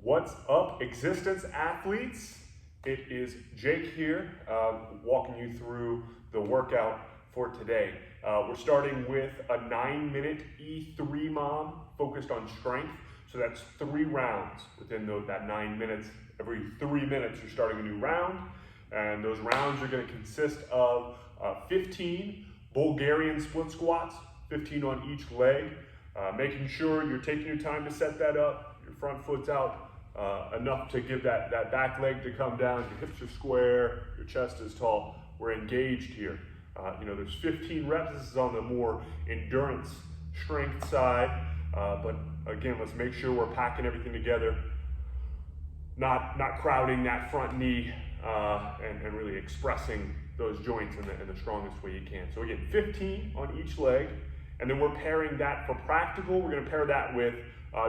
What's up, Existence athletes? It is Jake here, walking you through the workout for today. We're starting with a 9-minute E3 mom focused on strength. So that's 3 rounds within that 9 minutes. Every 3 minutes, you're starting a new round. And those rounds are going to consist of 15 Bulgarian split squats, 15 on each leg. Making sure you're taking your time to set that up, your front foot's out enough to give that back leg to come down, your hips are square, your chest is tall. We're engaged here. There's 15 reps. This is on the more endurance strength side, but again, let's make sure we're packing everything together, not crowding that front knee, and really expressing those joints in the strongest way you can. So again, 15 on each leg, and then we're pairing that for practical. We're going to pair that with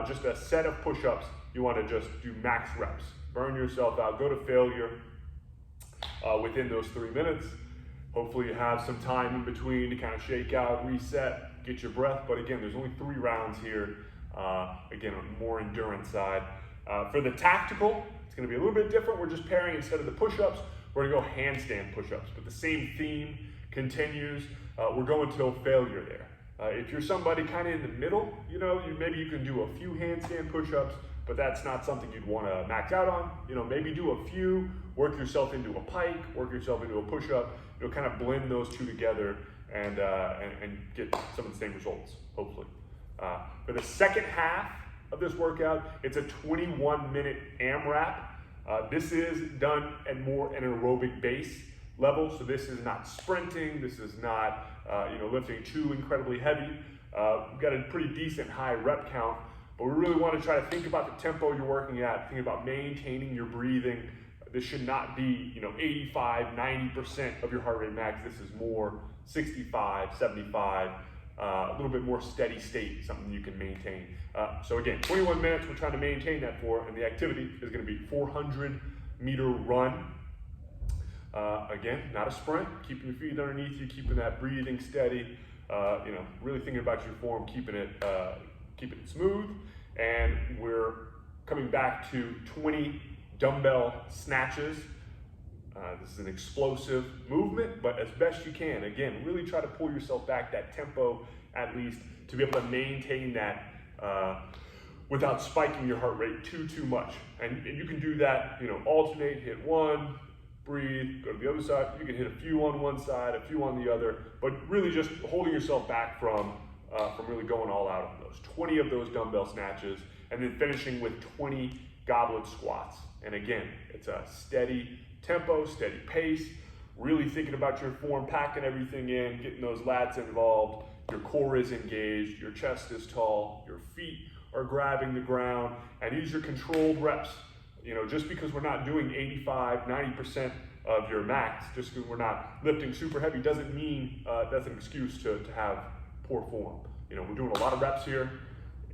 just a set of push-ups. You want to just do max reps. Burn yourself out, go to failure within those 3 minutes. Hopefully you have some time in between to kind of shake out, reset, get your breath. But again, there's only 3 rounds here. Again, on the more endurance side. For the tactical, it's going to be a little bit different. We're just pairing, instead of the push-ups, we're going to go handstand push-ups. But the same theme continues. We're going till failure there. If you're somebody kind of in the middle, maybe you can do a few handstand push-ups, but that's not something you'd want to max out on. Maybe do a few, work yourself into a pike, work yourself into a push-up. Kind of blend those two together and get some of the same results, hopefully. For the second half of this workout, it's a 21-minute AMRAP. This is done at more an aerobic base level, so this is not sprinting, this is not lifting too incredibly heavy. We've got a pretty decent high rep count, but we really want to try to think about the tempo you're working at, think about maintaining your breathing. This should not be 85, 90% of your heart rate max. This is more 65, 75, a little bit more steady state, something you can maintain. So again, 21 minutes we're trying to maintain that for, and the activity is going to be 400-meter run. Again, not a sprint, keeping your feet underneath you, keeping that breathing steady, really thinking about your form, keeping it smooth. And we're coming back to 20 dumbbell snatches. This is an explosive movement, but as best you can. Again, really try to pull yourself back, that tempo at least, to be able to maintain that without spiking your heart rate too much. And you can do that, alternate, hit one, breathe, go to the other side. You can hit a few on one side, a few on the other, but really just holding yourself back from really going all out on those. 20 of those dumbbell snatches, and then finishing with 20 goblet squats. And again, it's a steady tempo, steady pace, really thinking about your form, packing everything in, getting those lats involved, your core is engaged, your chest is tall, your feet are grabbing the ground, and these are controlled reps. Just because we're not doing 85, 90% of your max, just because we're not lifting super heavy, doesn't mean that's an excuse to have poor form. We're doing a lot of reps here.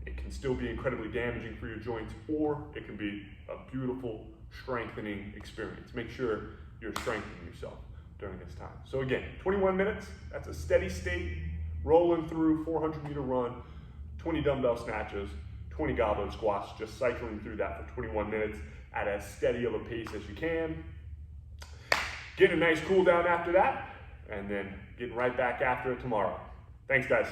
It can still be incredibly damaging for your joints, or it can be a beautiful strengthening experience. Make sure you're strengthening yourself during this time. So again, 21 minutes, that's a steady state, rolling through 400-meter run, 20 dumbbell snatches, 20 goblet squats, just cycling through that for 21 minutes at as steady of a pace as you can. Getting a nice cool down after that, and then getting right back after it tomorrow. Thanks, guys.